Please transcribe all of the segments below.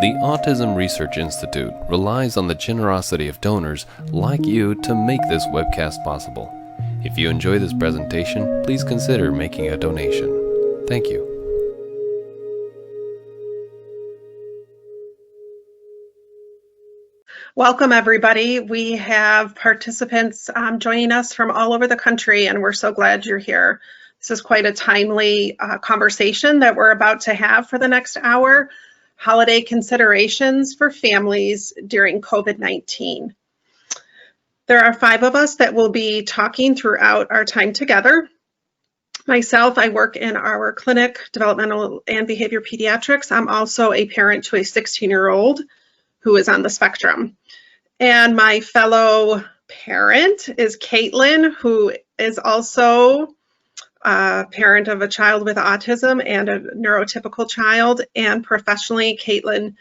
The Autism Research Institute relies on the generosity of donors like you to make this webcast possible. If you enjoy this presentation, please consider making a donation. Thank you. Welcome, everybody. We have participants joining us from all over the country, and we're so glad you're here. This is quite a timely conversation that we're about to have for the next hour. Holiday considerations for families during COVID-19. There are 5 of us that will be talking throughout our time together. Myself, I work in our clinic, Developmental and Behavior Pediatrics. I'm also a parent to a 16-year-old who is on the spectrum. And my fellow parent is Caitlin, who is also a parent of a child with autism and a neurotypical child. And professionally, Caitlin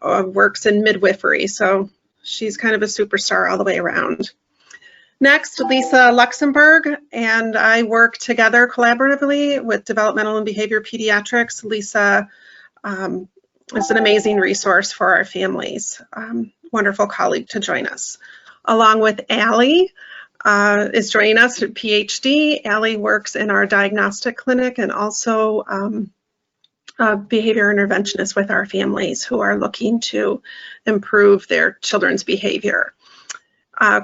works in midwifery, so she's kind of a superstar all the way around. Next, Lisa Luxembourg and I work together collaboratively with Developmental and Behavior Pediatrics. Lisa is an amazing resource for our families. Wonderful colleague to join us. Along with Allie is joining us at Ph.D. Allie works in our diagnostic clinic and also a behavior interventionist with our families who are looking to improve their children's behavior.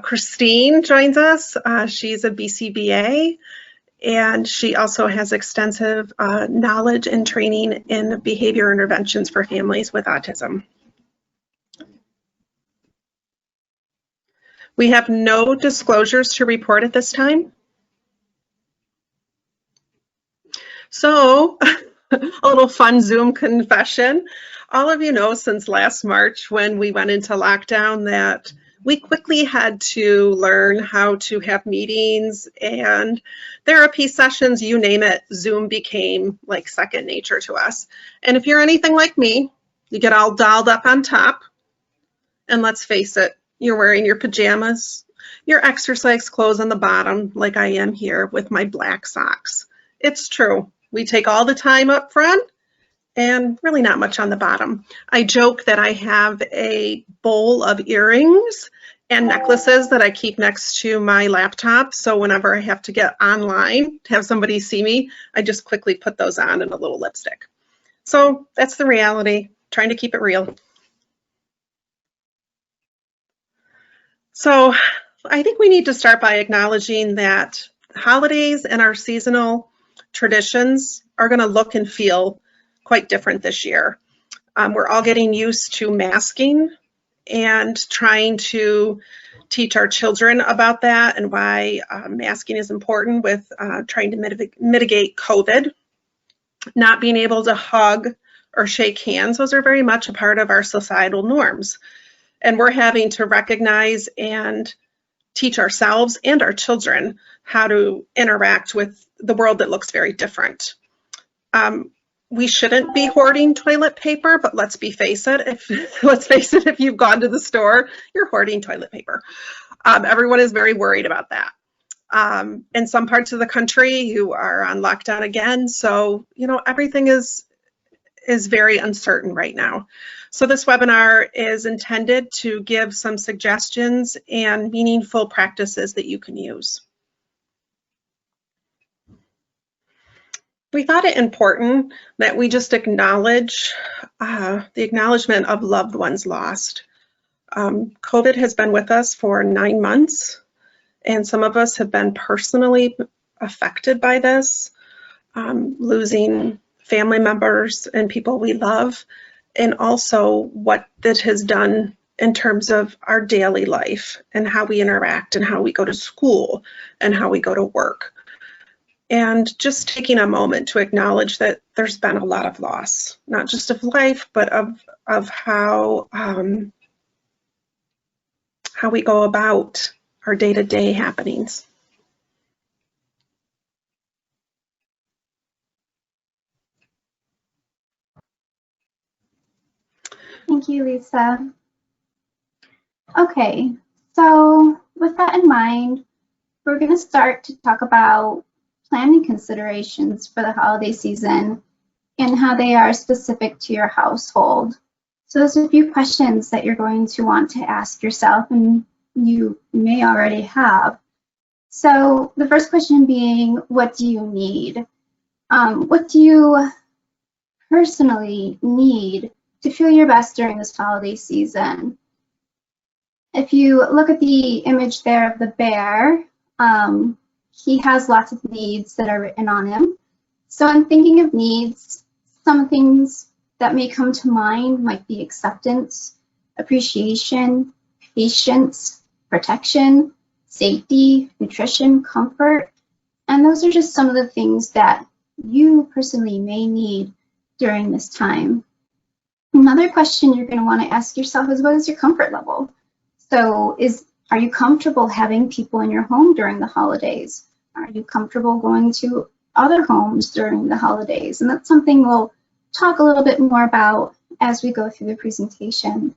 Christine joins us. She's a BCBA. And she also has extensive knowledge and training in behavior interventions for families with autism. We have no disclosures to report at this time. So, a little fun Zoom confession. All of you know since last March when we went into lockdown that we quickly had to learn how to have meetings and therapy sessions, you name it. Zoom became like second nature to us. And if you're anything like me, you get all dolled up on top. And let's face it, you're wearing your pajamas, your exercise clothes on the bottom, like I am here with my black socks. It's true. We take all the time up front and really not much on the bottom. I joke that I have a bowl of earrings and necklaces that I keep next to my laptop. So whenever I have to get online to have somebody see me, I just quickly put those on and a little lipstick. So that's the reality, trying to keep it real. So I think we need to start by acknowledging that holidays and our seasonal traditions are going to look and feel quite different this year. We're all getting used to masking and trying to teach our children about that and why masking is important with trying to mitigate COVID. Not being able to hug or shake hands, those are very much a part of our societal norms. And we're having to recognize and teach ourselves and our children how to interact with the world that looks very different. We shouldn't be hoarding toilet paper, but let's face it, if you've gone to the store, you're hoarding toilet paper. Everyone is very worried about that. In some parts of the country, you are on lockdown again. So, you know, everything is very uncertain right now. So this webinar is intended to give some suggestions and meaningful practices that you can use. We thought it important that we just acknowledge the acknowledgement of loved ones lost. COVID has been with us for 9 months, and some of us have been personally affected by this, losing family members and people we love, and also what that has done in terms of our daily life and how we interact and how we go to school and how we go to work. And just taking a moment to acknowledge that there's been a lot of loss, not just of life, but of how we go about our day-to-day happenings. Thank you, Lisa. Okay, so with that in mind, we're going to start to talk about planning considerations for the holiday season and how they are specific to your household. So there's a few questions that you're going to want to ask yourself, and you may already have. So the first question being, what do you need? What do you personally need to feel your best during this holiday season? If you look at the image there of the bear, he has lots of needs that are written on him. So in thinking of needs, some things that may come to mind might be acceptance, appreciation, patience, protection, safety, nutrition, comfort. And those are just some of the things that you personally may need during this time. Another question you're going to want to ask yourself is, what is your comfort level? So are you comfortable having people in your home during the holidays? Are you comfortable going to other homes during the holidays? And that's something we'll talk a little bit more about as we go through the presentation.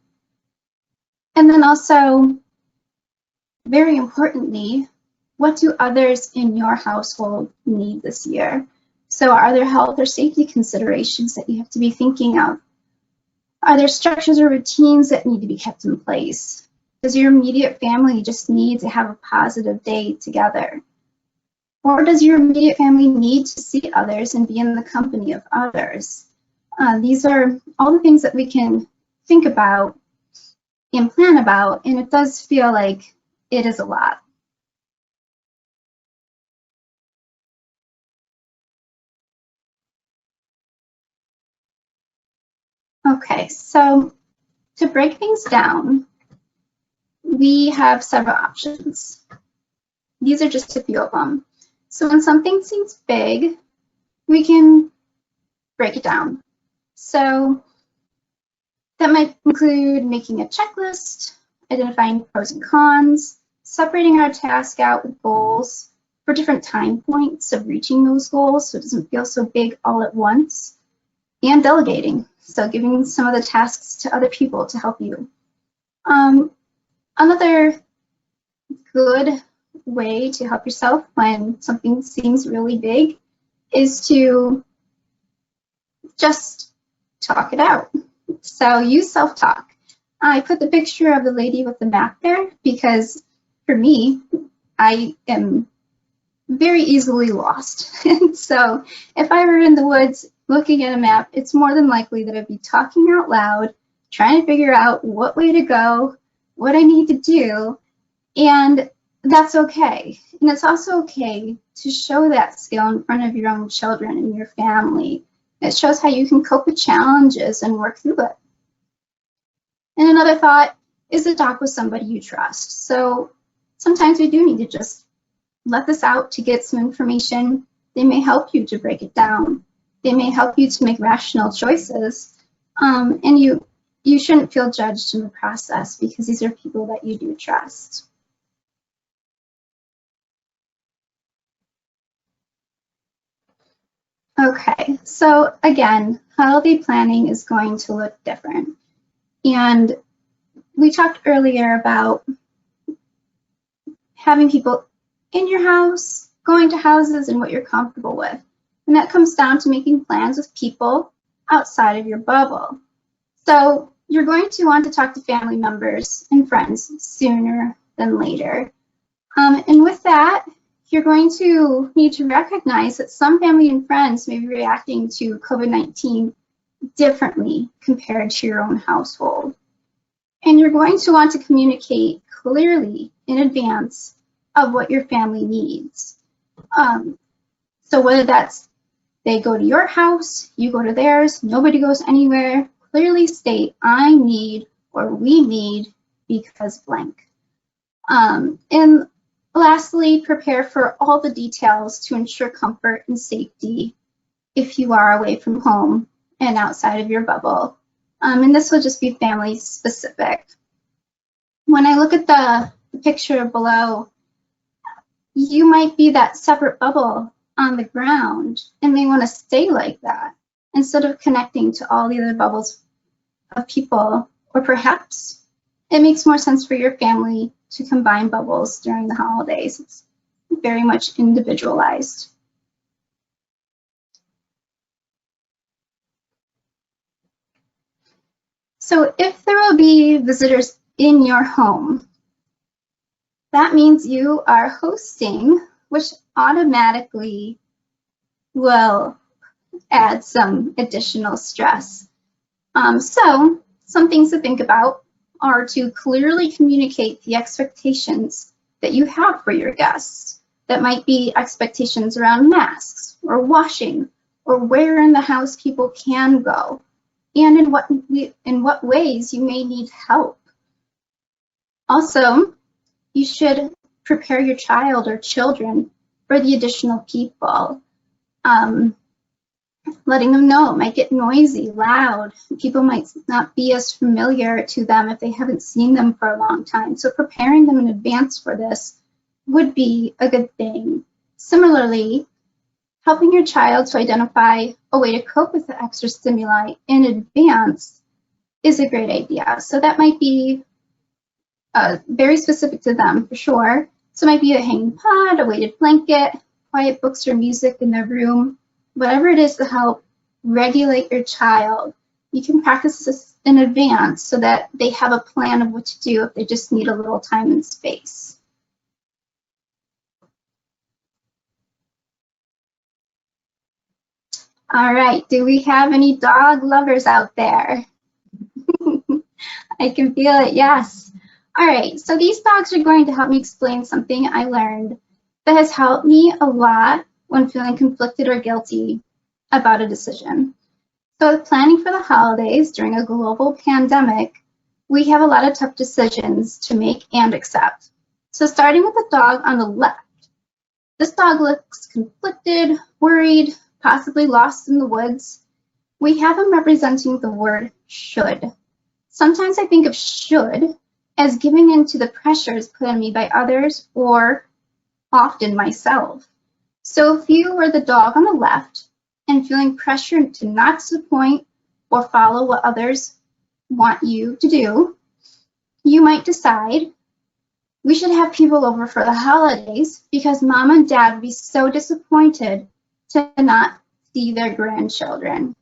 And then also, very importantly, what do others in your household need this year? So are there health or safety considerations that you have to be thinking of? Are there structures or routines that need to be kept in place? Does your immediate family just need to have a positive day together? Or does your immediate family need to see others and be in the company of others? These are all the things that we can think about and plan about, and it does feel like it is a lot. Okay, so to break things down, we have several options. These are just a few of them. So when something seems big, we can break it down. So that might include making a checklist, identifying pros and cons, separating our task out with goals for different time points of reaching those goals so it doesn't feel so big all at once, and delegating, so giving some of the tasks to other people to help you. Another good way to help yourself when something seems really big is to just talk it out. So use self-talk. I put the picture of the lady with the map there because for me, I am very easily lost. And so if I were in the woods looking at a map, it's more than likely that I'd be talking out loud, trying to figure out what way to go, what I need to do, and that's okay. And it's also okay to show that skill in front of your own children and your family. It shows how you can cope with challenges and work through it. And another thought is to talk with somebody you trust. So sometimes we do need to just let this out to get some information. They may help you to break it down. They may help you to make rational choices. And you shouldn't feel judged in the process because these are people that you do trust. Okay, so again, holiday planning is going to look different. And we talked earlier about having people in your house, going to houses, and what you're comfortable with. And that comes down to making plans with people outside of your bubble. So you're going to want to talk to family members and friends sooner than later. And with that, you're going to need to recognize that some family and friends may be reacting to COVID-19 differently compared to your own household. And you're going to want to communicate clearly in advance of what your family needs. So whether that's they go to your house, you go to theirs, nobody goes anywhere, clearly state, I need or we need because blank. And lastly, prepare for all the details to ensure comfort and safety if you are away from home and outside of your bubble. And this will just be family specific. When I look at the picture below, you might be that separate bubble on the ground and may want to stay like that instead of connecting to all the other bubbles of people, or perhaps it makes more sense for your family to combine bubbles during the holidays. It's very much individualized. So if there will be visitors in your home, that means you are hosting, which automatically will add some additional stress. So some things to think about are to clearly communicate the expectations that you have for your guests. That might be expectations around masks or washing or where in the house people can go and in what ways you may need help. Also, you should prepare your child or children for the additional people. Letting them know it might get noisy, loud. People might not be as familiar to them if they haven't seen them for a long time. So preparing them in advance for this would be a good thing. Similarly, helping your child to identify a way to cope with the extra stimuli in advance is a great idea. So that might be very specific to them for sure. So it might be a hanging pod, a weighted blanket, quiet books or music in their room, whatever it is to help regulate your child. You can practice this in advance so that they have a plan of what to do if they just need a little time and space. All right, do we have any dog lovers out there? I can feel it, yes. All right, so these dogs are going to help me explain something I learned that has helped me a lot when feeling conflicted or guilty about a decision. So with planning for the holidays during a global pandemic, we have a lot of tough decisions to make and accept. So starting with the dog on the left, this dog looks conflicted, worried, possibly lost in the woods. We have him representing the word should. Sometimes I think of should as giving in to the pressures put on me by others or often myself. So if you were the dog on the left and feeling pressured to not disappoint or follow what others want you to do, you might decide, we should have people over for the holidays because mom and dad would be so disappointed to not see their grandchildren.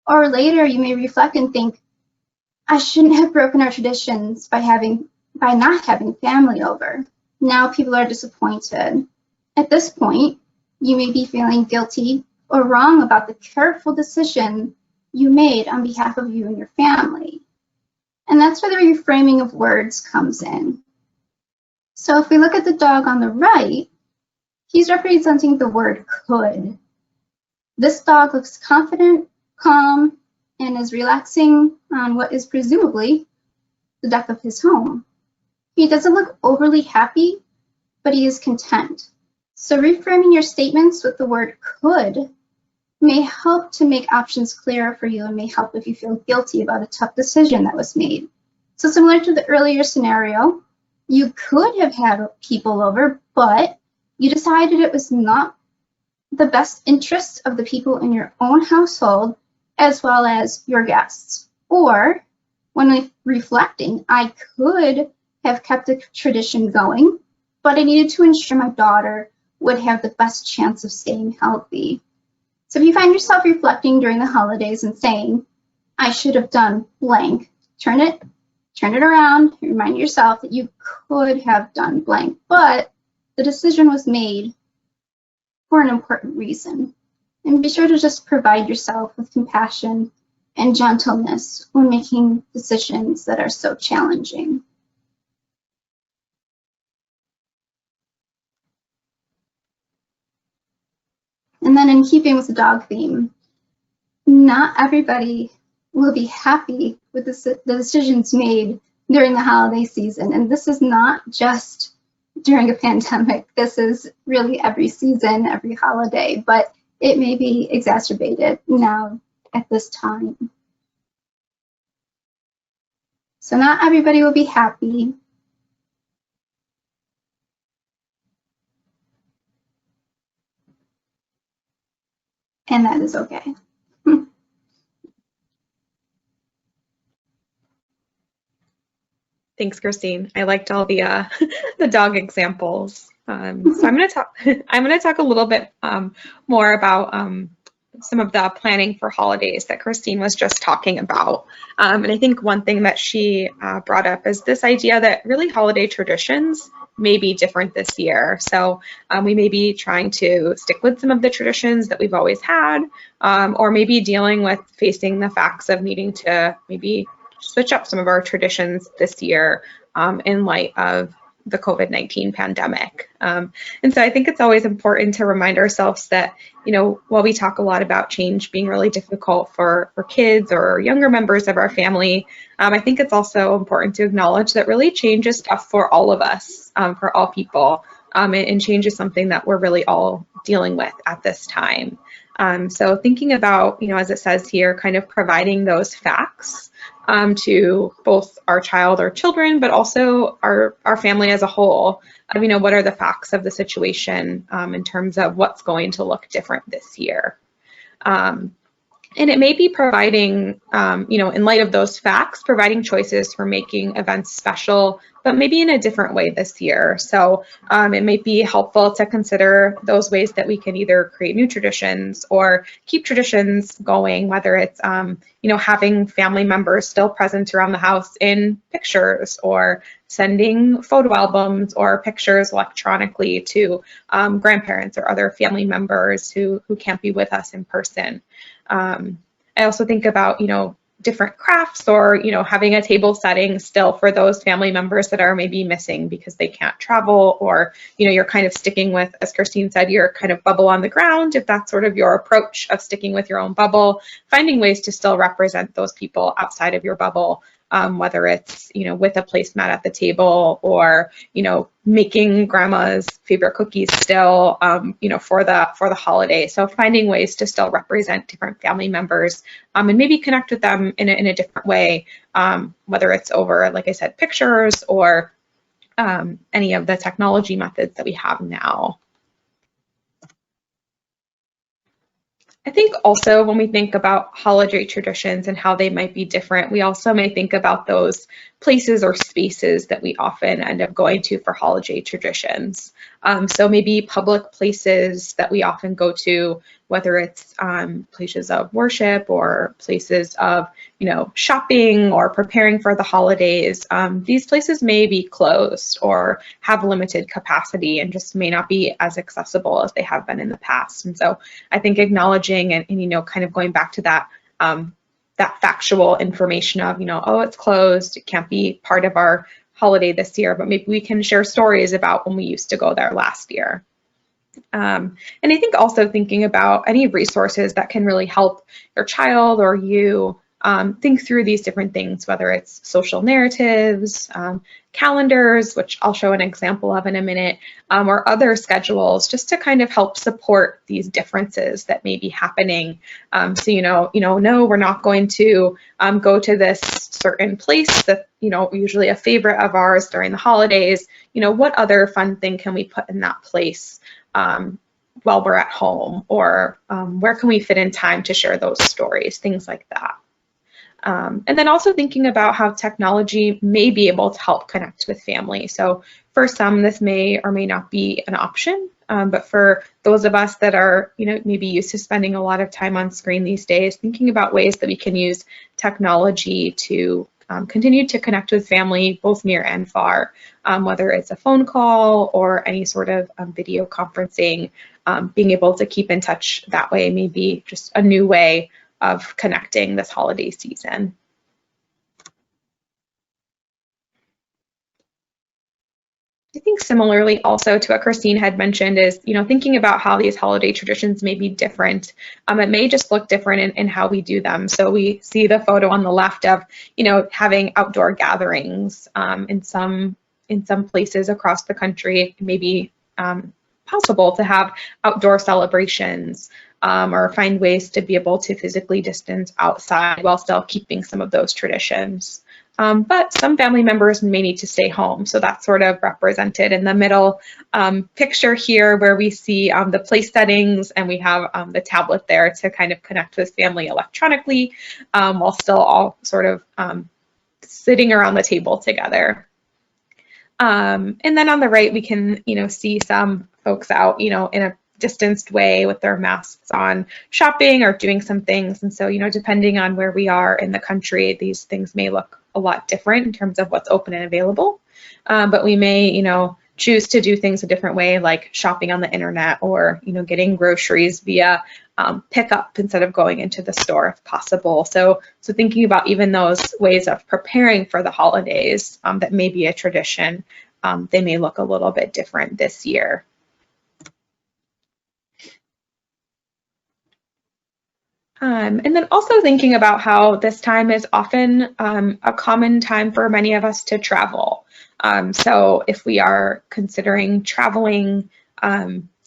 Or later you may reflect and think, I shouldn't have broken our traditions by not having family over. Now people are disappointed. At this point, you may be feeling guilty or wrong about the careful decision you made on behalf of you and your family. And that's where the reframing of words comes in. So if we look at the dog on the right, he's representing the word could. This dog looks confident, calm, and is relaxing on what is presumably the deck of his home. He doesn't look overly happy, but he is content. So reframing your statements with the word could may help to make options clearer for you and may help if you feel guilty about a tough decision that was made. So similar to the earlier scenario, you could have had people over, but you decided it was not the best interest of the people in your own household as well as your guests. Or when reflecting, I could have kept the tradition going, but I needed to ensure my daughter would have the best chance of staying healthy. So if you find yourself reflecting during the holidays and saying, I should have done blank, turn it around, and remind yourself that you could have done blank, but the decision was made for an important reason. And be sure to just provide yourself with compassion and gentleness when making decisions that are so challenging. And then in keeping with the dog theme, not everybody will be happy with the decisions made during the holiday season. And this is not just during a pandemic. This is really every season, every holiday, but it may be exacerbated now at this time. So not everybody will be happy. And that is okay. Thanks, Christine. I liked all the dog examples. So I'm going to talk a little bit more about some of the planning for holidays that Christine was just talking about. And I think one thing that she brought up is this idea that really holiday traditions may be different this year. So we may be trying to stick with some of the traditions that we've always had, or maybe dealing with facing the facts of needing to maybe switch up some of our traditions this year in light of the COVID-19 pandemic. And so I think it's always important to remind ourselves that, while we talk a lot about change being really difficult for kids or younger members of our family, I think it's also important to acknowledge that really change is tough for all of us, for all people, and change is something that we're really all dealing with at this time. So thinking about, as it says here, kind of providing those facts to both our child or children, but also our family as a whole. What are the facts of the situation in terms of what's going to look different this year? And it may be providing, in light of those facts, providing choices for making events special, but maybe in a different way this year. So it may be helpful to consider those ways that we can either create new traditions or keep traditions going, whether it's, having family members still present around the house in pictures, or sending photo albums or pictures electronically to grandparents or other family members who can't be with us in person. I also think about, different crafts, or, having a table setting still for those family members that are maybe missing because they can't travel, or, you're kind of sticking with, as Christine said, your kind of bubble on the ground, if that's sort of your approach of sticking with your own bubble, finding ways to still represent those people outside of your bubble, whether it's, with a placemat at the table, or, making grandma's favorite cookies still, for the holiday. So finding ways to still represent different family members, and maybe connect with them in a different way, whether it's over, like I said, pictures, or any of the technology methods that we have now. I think also when we think about holiday traditions and how they might be different, we also may think about those places or spaces that we often end up going to for holiday traditions. So maybe public places that we often go to, whether it's places of worship or places of, shopping or preparing for the holidays. These places may be closed or have limited capacity and just may not be as accessible as they have been in the past. And so I think acknowledging and kind of going back to that that factual information of, oh, it's closed, it can't be part of our holiday this year, but maybe we can share stories about when we used to go there last year. And I think also thinking about any resources that can really help your child or you think through these different things, whether it's social narratives, calendars, which I'll show an example of in a minute, or other schedules, just to kind of help support these differences that may be happening. So, no, we're not going to go to this certain place that, usually a favorite of ours during the holidays. What other fun thing can we put in that place while we're at home, or where can we fit in time to share those stories, things like that. And then also thinking about how technology may be able to help connect with family. So for some, this may or may not be an option, but for those of us that are, maybe used to spending a lot of time on screen these days, thinking about ways that we can use technology to continue to connect with family, both near and far, whether it's a phone call or any sort of video conferencing, being able to keep in touch that way may be just a new way of connecting this holiday season. I think similarly also to what Christine had mentioned is, thinking about how these holiday traditions may be different. It may just look different in how we do them. So we see the photo on the left of, having outdoor gatherings in some places across the country. It may be possible to have outdoor celebrations, or find ways to be able to physically distance outside while still keeping some of those traditions. But some family members may need to stay home. So that's sort of represented in the middle picture here, where we see the place settings, and we have the tablet there to kind of connect with family electronically, while still all sort of sitting around the table together. And then on the right, we can, see some folks out, in a distanced way with their masks on, shopping or doing some things. And so, depending on where we are in the country, these things may look a lot different in terms of what's open and available. But we may, choose to do things a different way, like shopping on the internet or, getting groceries via pickup instead of going into the store if possible. So thinking about even those ways of preparing for the holidays that may be a tradition, they may look a little bit different this year. And then also thinking about how this time is often a common time for many of us to travel. So if we are considering traveling,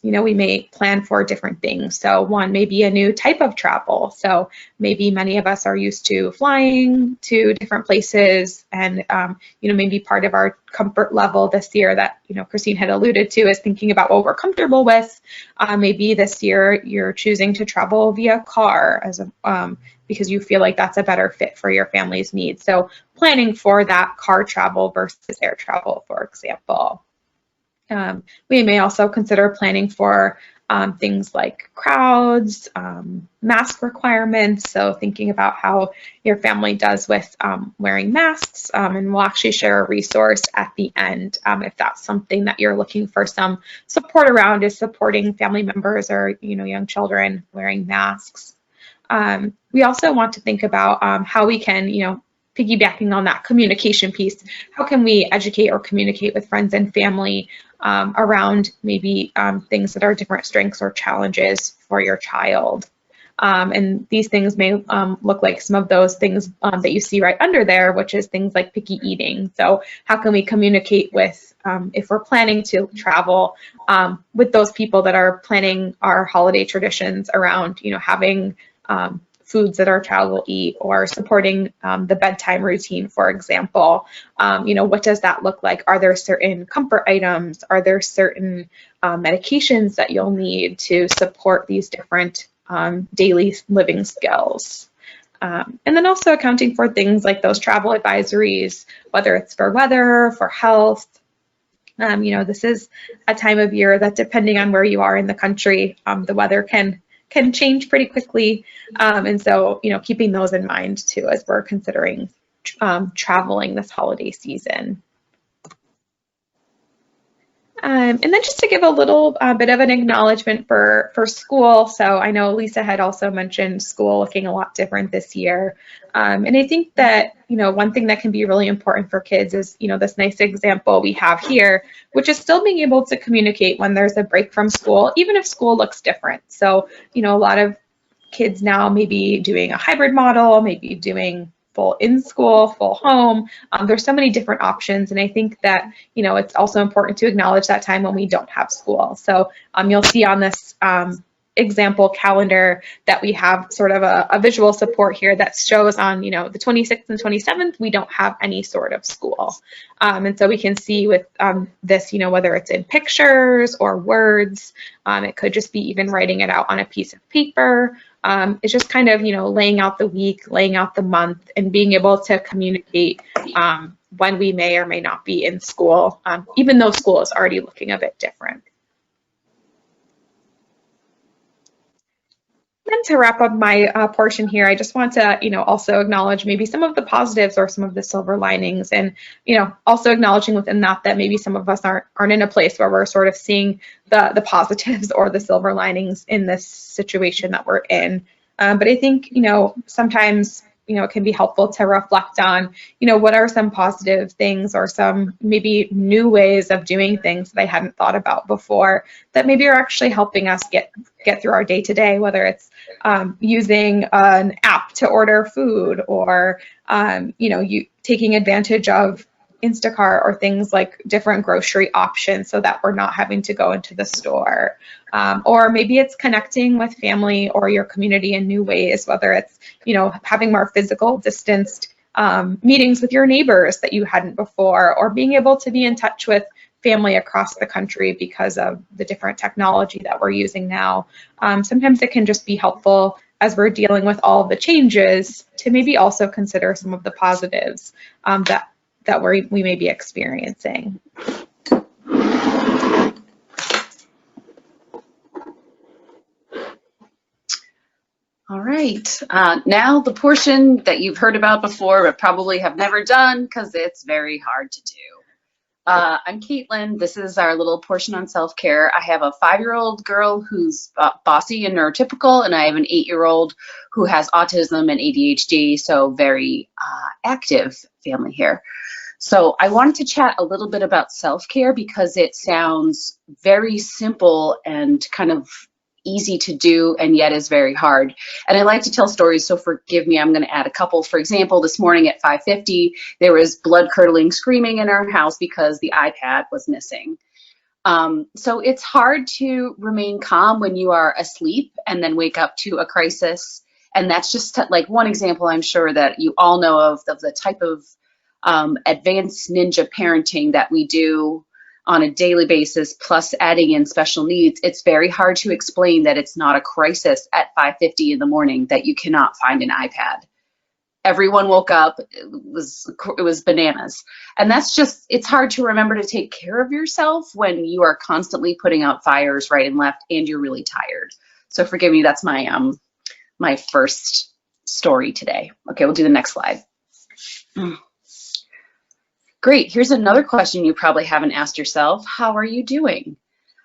we may plan for different things. So one may be a new type of travel. So maybe many of us are used to flying to different places, and maybe part of our comfort level this year that Christine had alluded to is thinking about what we're comfortable with. Maybe this year you're choosing to travel via car as because you feel like that's a better fit for your family's needs. So planning for that car travel versus air travel, for example. We may also consider planning for things like crowds, mask requirements. So thinking about how your family does with wearing masks, and we'll actually share a resource at the end if that's something that you're looking for some support around, is supporting family members or young children wearing masks. We also want to think about how we can, piggybacking on that communication piece, how can we educate or communicate with friends and family around maybe things that are different strengths or challenges for your child. And these things may look like some of those things that you see right under there, which is things like picky eating. So how can we communicate with, if we're planning to travel, with those people that are planning our holiday traditions around, having foods that our child will eat, or supporting the bedtime routine, for example. What does that look like? Are there certain comfort items? Are there certain medications that you'll need to support these different daily living skills? And then also accounting for things like those travel advisories, whether it's for weather, for health. This is a time of year that, depending on where you are in the country, the weather can change pretty quickly. And so, keeping those in mind too, as we're considering traveling this holiday season. And then just to give a little bit of an acknowledgement for school. So I know Lisa had also mentioned school looking a lot different this year. And I think that, one thing that can be really important for kids is, this nice example we have here, which is still being able to communicate when there's a break from school, even if school looks different. So, a lot of kids now may be doing a hybrid model, maybe doing full in school, full home. There's so many different options. And I think that, it's also important to acknowledge that time when we don't have school. So you'll see on this example calendar that we have sort of a visual support here that shows on, the 26th and 27th, we don't have any sort of school. And so we can see with this, whether it's in pictures or words, it could just be even writing it out on a piece of paper. It's just kind of, laying out the week, laying out the month, and being able to communicate when we may or may not be in school, even though school is already looking a bit different. And to wrap up my portion here, I just want to, also acknowledge maybe some of the positives or some of the silver linings, and, also acknowledging within that maybe some of us aren't in a place where we're sort of seeing the positives or the silver linings in this situation that we're in. But I think, sometimes, it can be helpful to reflect on, what are some positive things or some maybe new ways of doing things that I hadn't thought about before that maybe are actually helping us get through our day to day, whether it's using an app to order food, or, you taking advantage of Instacart or things like different grocery options so that we're not having to go into the store. Or maybe it's connecting with family or your community in new ways, whether it's, having more physical distanced meetings with your neighbors that you hadn't before, or being able to be in touch with family across the country because of the different technology that we're using now. Sometimes it can just be helpful as we're dealing with all of the changes to maybe also consider some of the positives that we may be experiencing. All right, now the portion that you've heard about before but probably have never done because it's very hard to do. I'm Caitlin. This is our little portion on self-care. I have a 5-year-old girl who's bossy and neurotypical, and I have an 8-year-old who has autism and ADHD, so very active family here. So I wanted to chat a little bit about self-care because it sounds very simple and kind of easy to do and yet is very hard. And I like to tell stories, so forgive me, I'm going to add a couple. For example, this morning at 5:50, there was blood-curdling screaming in our house because the iPad was missing. So it's hard to remain calm when you are asleep and then wake up to a crisis. And that's just like one example I'm sure that you all know of the type of advanced ninja parenting that we do on a daily basis, plus adding in special needs. It's very hard to explain that it's not a crisis at 5:50 in the morning that you cannot find an iPad. Everyone woke up, it was bananas. And that's just, it's hard to remember to take care of yourself when you are constantly putting out fires right and left and you're really tired. So forgive me, that's my my first story today. Okay, we'll do the next slide. Great, here's another question you probably haven't asked yourself. How are you doing?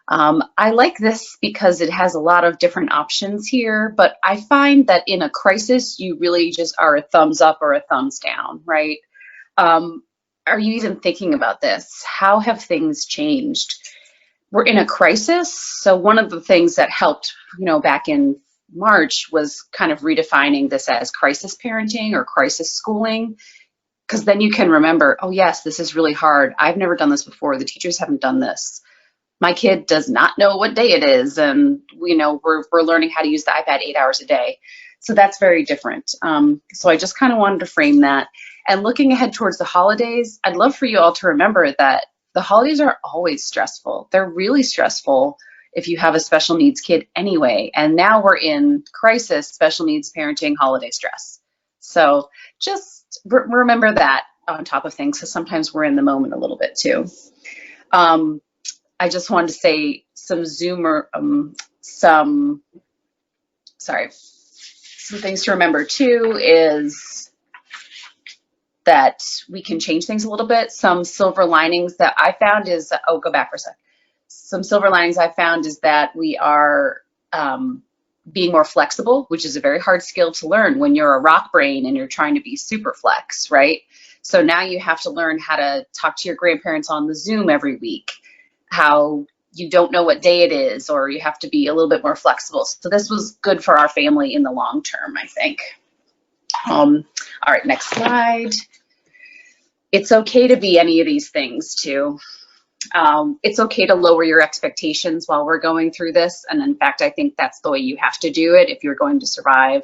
I like this because it has a lot of different options here, but I find that in a crisis, you really just are a thumbs up or a thumbs down, right? Are you even thinking about this? How have things changed? We're in a crisis, so one of the things that helped, back in March was kind of redefining this as crisis parenting or crisis schooling. Because then you can remember, oh yes, this is really hard. I've never done this before. The teachers haven't done this. My kid does not know what day it is. And we're learning how to use the iPad 8 hours a day. So that's very different. So I just kind of wanted to frame that. And looking ahead towards the holidays, I'd love for you all to remember that the holidays are always stressful. They're really stressful if you have a special needs kid anyway. And now we're in crisis, special needs parenting, holiday stress. So just remember that on top of things, because sometimes we're in the moment a little bit too. I just wanted to say some things to remember too is that we can change things a little bit. Some silver linings that I found is, go back for a sec. Some silver linings I found is that we are being more flexible, which is a very hard skill to learn when you're a rock brain and you're trying to be super flex, right? So now you have to learn how to talk to your grandparents on the Zoom every week, how you don't know what day it is, or you have to be a little bit more flexible. So this was good for our family in the long term, I think. All right, next slide. It's okay to be any of these things too. It's okay to lower your expectations while we're going through this. And in fact, I think that's the way you have to do it if you're going to survive,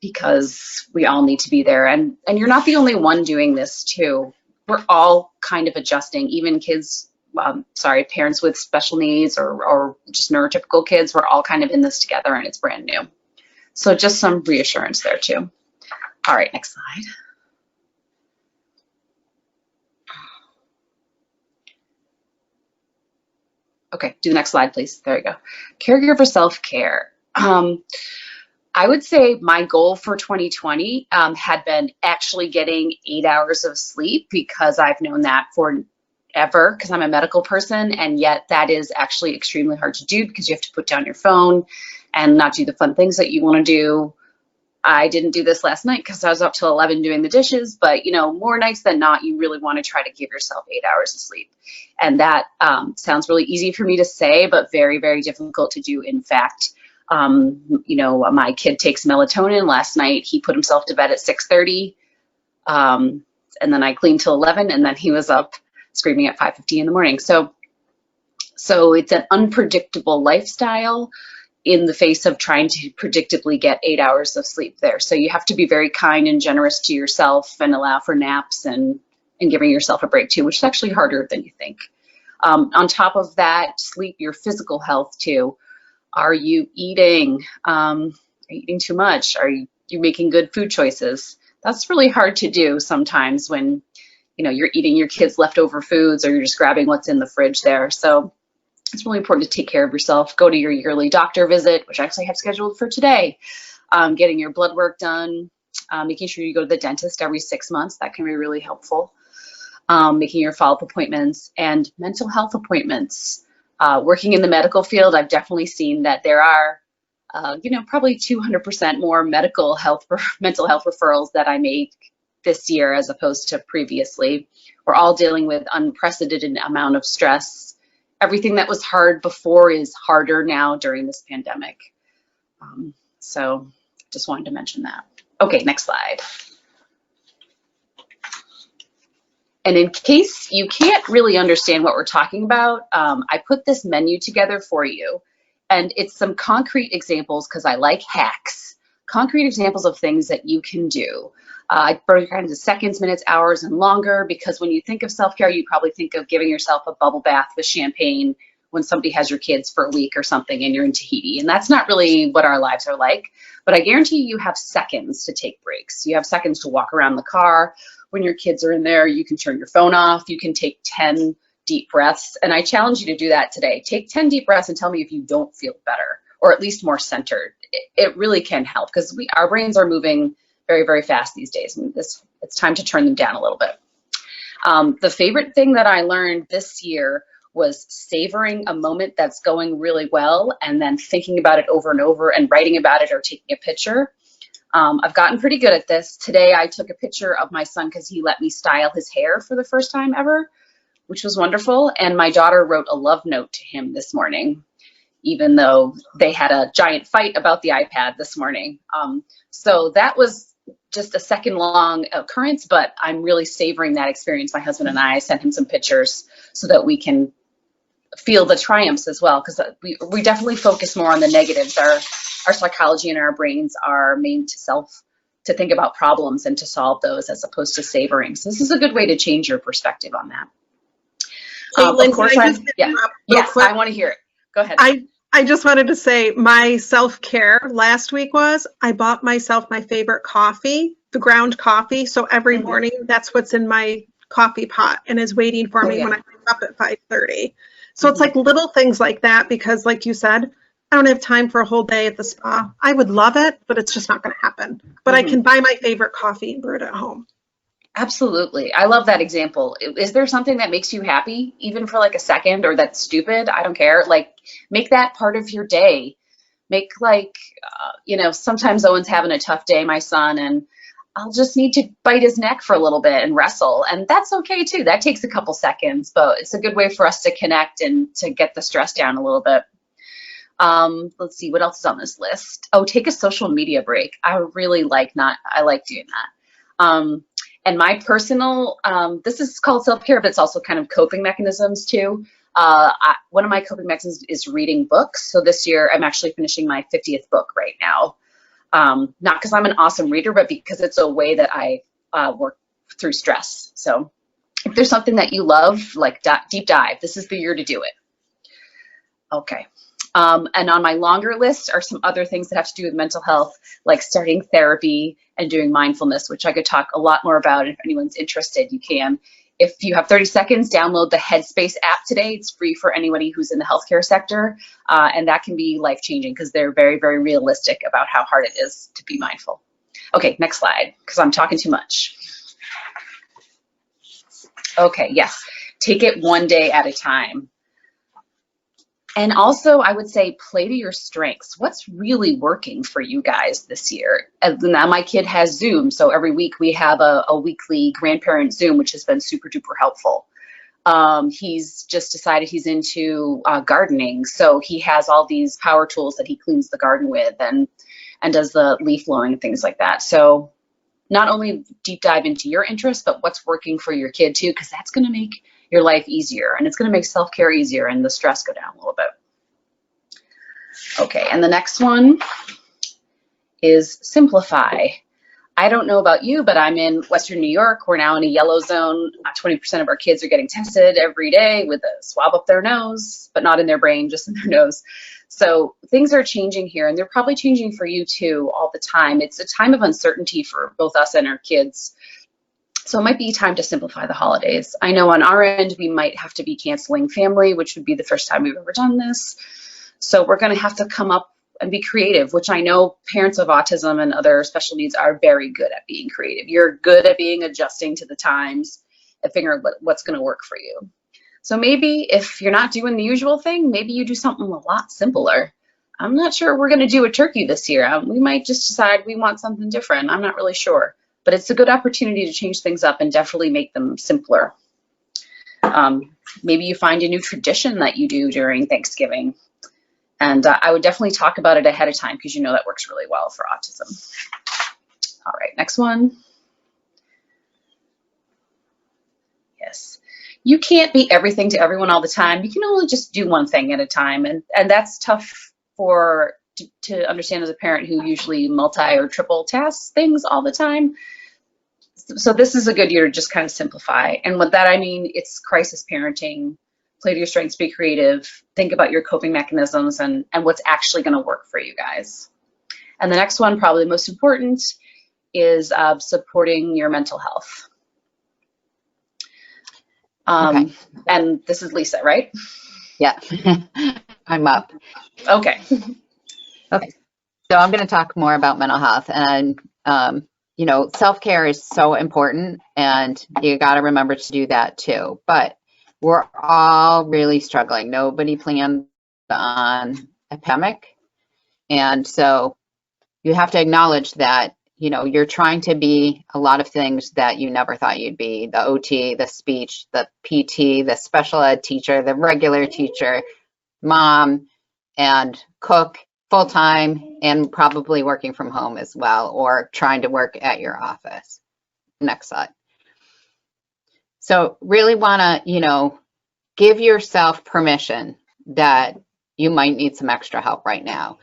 because we all need to be there. And you're not the only one doing this too. We're all kind of adjusting, even kids, parents with special needs or just neurotypical kids, we're all kind of in this together and it's brand new. So just some reassurance there too. All right, next slide. Okay, do the next slide, please. There you go. Caregiver self-care. I would say my goal for 2020 had been actually getting 8 hours of sleep, because I've known that forever because I'm a medical person, and yet that is actually extremely hard to do because you have to put down your phone and not do the fun things that you want to do. I didn't do this last night because I was up till 11 doing the dishes, but more nights than not, you really want to try to give yourself 8 hours of sleep. And that sounds really easy for me to say, but very, very difficult to do. In fact, my kid takes melatonin. Last night, he put himself to bed at 6:30, and then I cleaned till 11, and then he was up screaming at 5:50 in the morning. So it's an unpredictable lifestyle in the face of trying to predictably get 8 hours of sleep there. So you have to be very kind and generous to yourself and allow for naps and giving yourself a break too, which is actually harder than you think. On top of that, sleep, your physical health too. Are you eating? Are you eating too much? Are you making good food choices? That's really hard to do sometimes when you're eating your kids' leftover foods, or you're just grabbing what's in the fridge there. So it's really important to take care of yourself. Go to your yearly doctor visit, which I actually have scheduled for today. getting your blood work done, making sure you go to the dentist every 6 months. That can be really helpful. Making your follow-up appointments and mental health appointments. Working in the medical field, I've definitely seen that there are, probably 200% more mental health referrals that I make this year as opposed to previously. We're all dealing with unprecedented amount of stress. Everything that was hard before is harder now during this pandemic. So just wanted to mention that. Okay, next slide. And in case you can't really understand what we're talking about, I put this menu together for you. And it's some concrete examples, because I like hacks, concrete examples of things that you can do. I broke it into seconds, minutes, hours, and longer, because when you think of self-care, you probably think of giving yourself a bubble bath with champagne when somebody has your kids for a week or something and you're in Tahiti. And that's not really what our lives are like. But I guarantee you have seconds to take breaks. You have seconds to walk around the car. When your kids are in there, you can turn your phone off. You can take 10 deep breaths. And I challenge you to do that today. Take 10 deep breaths and tell me if you don't feel better, or at least more centered. It really can help, because our brains are moving very, very fast these days. And it's time to turn them down a little bit. The favorite thing that I learned this year was savoring a moment that's going really well and then thinking about it over and over and writing about it or taking a picture. I've gotten pretty good at this. Today I took a picture of my son because he let me style his hair for the first time ever, which was wonderful. And my daughter wrote a love note to him this morning, even though they had a giant fight about the iPad this morning. So that was just a second-long occurrence, but I'm really savoring that experience. My husband and I sent him some pictures so that we can feel the triumphs as well, because we definitely focus more on the negatives. Our psychology and our brains are made to think about problems and to solve those, as opposed to savoring. So this is a good way to change your perspective on that. Caitlin, of course, I want to hear it. Go ahead. I just wanted to say my self-care last week was I bought myself my favorite coffee, the ground coffee. So every morning, that's what's in my coffee pot and is waiting for me when I wake up at 5:30. So it's like little things like that, because like you said, I don't have time for a whole day at the spa. I would love it, but it's just not going to happen. But I can buy my favorite coffee and brew it at home. Absolutely. I love that example. Is there something that makes you happy, even for like a second, or that's stupid? I don't care. Like, make that part of your day. Make sometimes Owen's having a tough day, my son, and I'll just need to bite his neck for a little bit and wrestle. And that's okay too. That takes a couple seconds, but it's a good way for us to connect and to get the stress down a little bit. Let's see, what else is on this list? Oh, take a social media break. I like doing that. And my personal, this is called self-care, but it's also kind of coping mechanisms too. One of my coping mechanisms is reading books. So this year I'm actually finishing my 50th book right now. Not because I'm an awesome reader, but because it's a way that I work through stress. So if there's something that you love, like deep dive, this is the year to do it. Okay. And on my longer list are some other things that have to do with mental health, like starting therapy and doing mindfulness, which I could talk a lot more about. If anyone's interested, you can. If you have 30 seconds, download the Headspace app today. It's free for anybody who's in the healthcare sector. And that can be life-changing, because they're very, very realistic about how hard it is to be mindful. Okay, next slide, because I'm talking too much. Okay, yes, take it one day at a time. And also, I would say, play to your strengths. What's really working for you guys this year? Now my kid has Zoom, so every week we have a weekly grandparent Zoom, which has been super duper helpful. He's just decided he's into gardening, so he has all these power tools that he cleans the garden with and does the leaf blowing and things like that. So not only deep dive into your interests, but what's working for your kid too, because that's going to make your life easier, and it's going to make self-care easier and the stress go down a little bit. Okay, and the next one is simplify. I don't know about you, but I'm in Western New York. We're now in a yellow zone. 20% of our kids are getting tested every day with a swab up their nose, but not in their brain, just in their nose. So things are changing here, and they're probably changing for you too all the time. It's a time of uncertainty for both us and our kids. So it might be time to simplify the holidays. I know on our end, we might have to be canceling family, which would be the first time we've ever done this. So we're going to have to come up and be creative, which I know parents of autism and other special needs are very good at being creative. You're good at being adjusting to the times and figuring out what's going to work for you. So maybe if you're not doing the usual thing, maybe you do something a lot simpler. I'm not sure we're going to do a turkey this year. We might just decide we want something different. I'm not really sure. But it's a good opportunity to change things up and definitely make them simpler. Maybe you find a new tradition that you do during Thanksgiving. And I would definitely talk about it ahead of time because you know that works really well for autism. All right, next one. Yes. You can't be everything to everyone all the time. You can only just do one thing at a time. And that's tough to understand as a parent who usually multi or triple tasks things all the time. So this is a good year to just kind of simplify. And with that, I mean, it's crisis parenting, play to your strengths, be creative, think about your coping mechanisms and what's actually going to work for you guys. And the next one, probably the most important, is supporting your mental health. Okay. And this is Lisa, right? Yeah, I'm up. Okay. Okay, so I'm going to talk more about mental health, and you know, self-care is so important, and you got to remember to do that too. But we're all really struggling. Nobody planned on a pandemic, and so you have to acknowledge that, you know, you're trying to be a lot of things that you never thought you'd be: the OT, the speech, the PT, the special ed teacher, the regular teacher, mom, and cook full-time, and probably working from home as well, or trying to work at your office. Next slide. So really want to, you know, give yourself permission that you might need some extra help right now.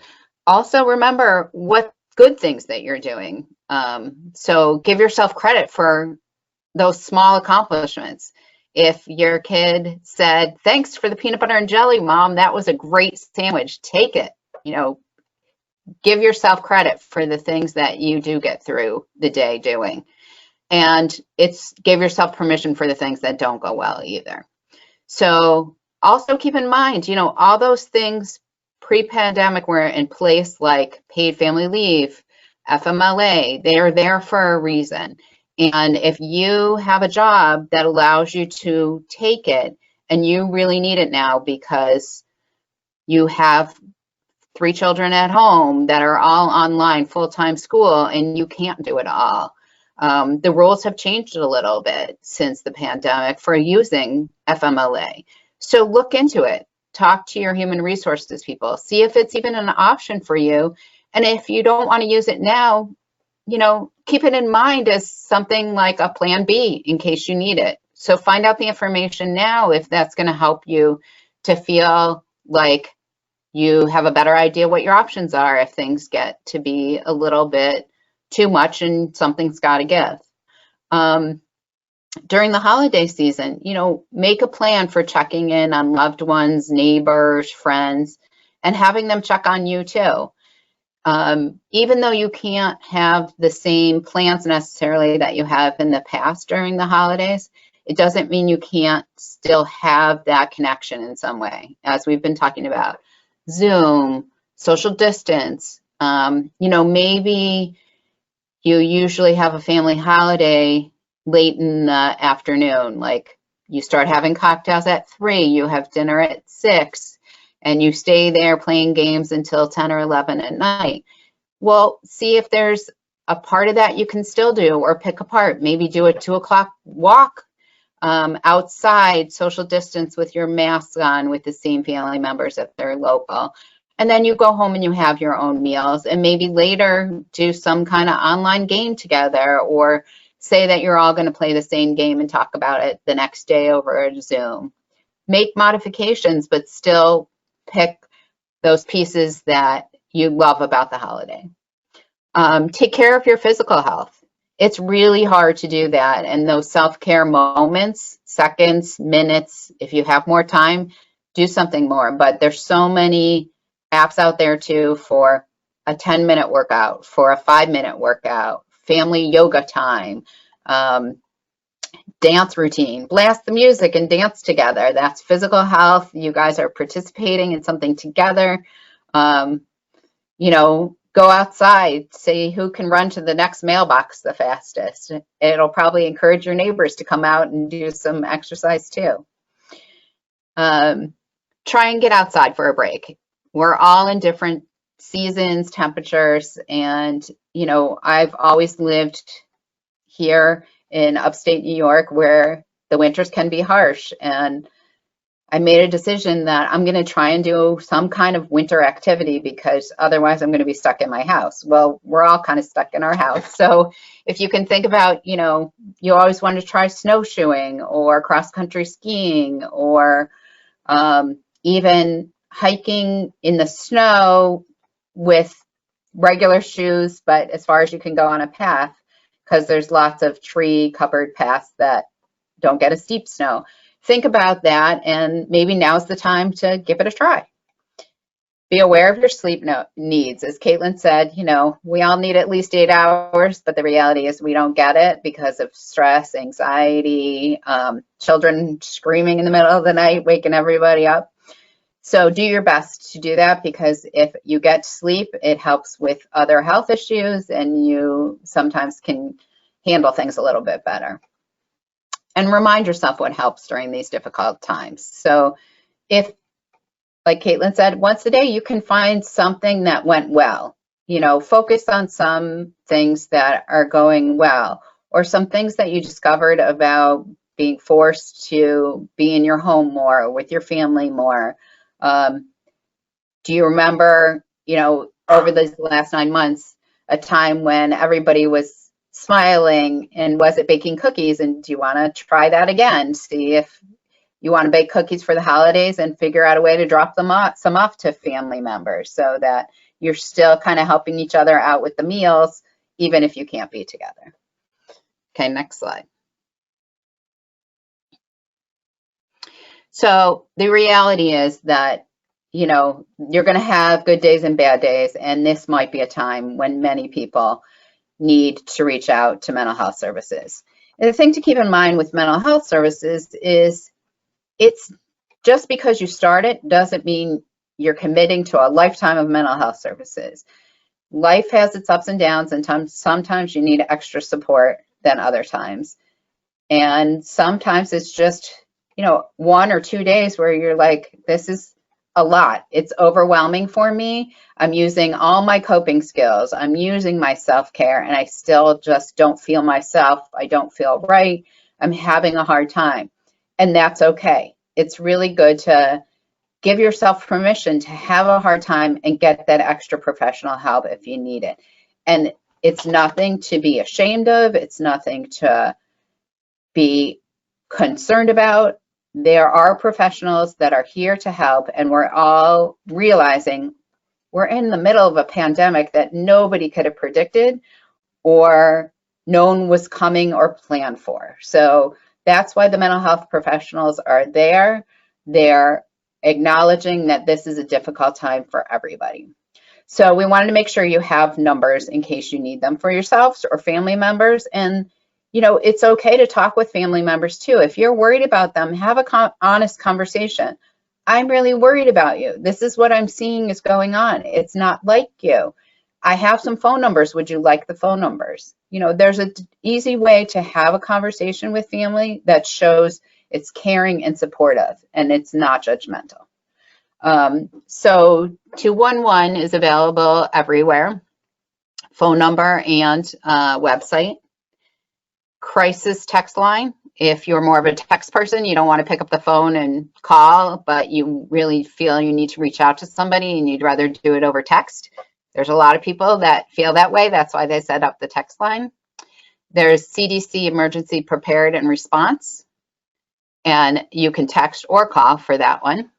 Also remember what good things that you're doing. So give yourself credit for those small accomplishments. If your kid said, "Thanks for the peanut butter and jelly, Mom, that was a great sandwich," take it. You know, give yourself credit for the things that you do get through the day doing. And give yourself permission for the things that don't go well either. So also keep in mind, you know, all those things pre-pandemic were in place, like paid family leave, FMLA, they are there for a reason. And if you have a job that allows you to take it, and you really need it now because you have 3 children at home that are all online full-time school and you can't do it all. The rules have changed a little bit since the pandemic for using FMLA. So look into it. Talk to your human resources people. See if it's even an option for you. And if you don't want to use it now, you know, keep it in mind as something like a plan B in case you need it. So find out the information now if that's going to help you to feel like you have a better idea what your options are if things get to be a little bit too much and something's got to give. During the holiday season, you know, make a plan for checking in on loved ones, neighbors, friends, and having them check on you too. Even though you can't have the same plans necessarily that you have in the past during the holidays, it doesn't mean you can't still have that connection in some way, as we've been talking about. Zoom, social distance, you know, maybe you usually have a family holiday late in the afternoon, like you start having cocktails at 3, you have dinner at 6, and you stay there playing games until 10 or 11 at night. Well, see if there's a part of that you can still do or pick apart. Maybe do a 2 o'clock walk outside, social distance with your mask on with the same family members if they're local. And then you go home and you have your own meals, and maybe later do some kind of online game together, or say that you're all going to play the same game and talk about it the next day over Zoom. Make modifications, but still pick those pieces that you love about the holiday. Take care of your physical health. It's really hard to do that. And those self-care moments, seconds, minutes, if you have more time, do something more. But there's so many apps out there too for a 10-minute workout, for a 5-minute workout, family yoga time, dance routine. Blast the music and dance together. That's physical health. You guys are participating in something together. you know, go outside, see who can run to the next mailbox the fastest. It'll probably encourage your neighbors to come out and do some exercise too. Try and get outside for a break. We're all in different seasons, temperatures, and, you know, I've always lived here in upstate New York where the winters can be harsh, and I made a decision that I'm going to try and do some kind of winter activity because otherwise I'm going to be stuck in my house. Well, we're all kind of stuck in our house. So if you can think about, you know, you always want to try snowshoeing or cross-country skiing or even hiking in the snow with regular shoes, but as far as you can go on a path, because there's lots of tree-covered paths that don't get a steep snow. Think about that, and maybe now's the time to give it a try. Be aware of your sleep needs. As Caitlin said, you know, we all need at least 8 hours, but the reality is we don't get it because of stress, anxiety, children screaming in the middle of the night, waking everybody up. So do your best to do that, because if you get sleep, it helps with other health issues and you sometimes can handle things a little bit better. And remind yourself what helps during these difficult times. So if, like Caitlin said, once a day you can find something that went well, you know, focus on some things that are going well, or some things that you discovered about being forced to be in your home more, with your family more. Do you remember, you know, over the last 9 months, a time when everybody was smiling and was it baking cookies? And do you want to try that again? See if you want to bake cookies for the holidays and figure out a way to drop them off, some off to family members so that you're still kind of helping each other out with the meals, even if you can't be together. Okay, next slide. So the reality is that, you know, you're going to have good days and bad days, and this might be a time when many people need to reach out to mental health services. And the thing to keep in mind with mental health services is it's just because you start it doesn't mean you're committing to a lifetime of mental health services. Life has its ups and downs, and sometimes you need extra support than other times. And sometimes it's just, you know, 1 or 2 days where you're like, this is a lot. It's overwhelming for me. I'm using all my coping skills. I'm using my self-care, and I still just don't feel myself. I don't feel right. I'm having a hard time. And that's okay. It's really good to give yourself permission to have a hard time and get that extra professional help if you need it. And it's nothing to be ashamed of. It's nothing to be concerned about. There are professionals that are here to help, and we're all realizing we're in the middle of a pandemic that nobody could have predicted or known was coming or planned for. So that's why the mental health professionals are there. They're acknowledging that this is a difficult time for everybody. So we wanted to make sure you have numbers in case you need them for yourselves or family members. And you know, it's okay to talk with family members too. If you're worried about them, have a honest conversation. I'm really worried about you. This is what I'm seeing is going on. It's not like you. I have some phone numbers. Would you like the phone numbers? You know, there's an easy way to have a conversation with family that shows it's caring and supportive, and it's not judgmental. So 211 is available everywhere, phone number and website. Crisis text line. If you're more of a text person, you don't want to pick up the phone and call, but you really feel you need to reach out to somebody and you'd rather do it over text. There's a lot of people that feel that way. That's why they set up the text line. There's CDC Emergency Prepared and Response, and you can text or call for that one.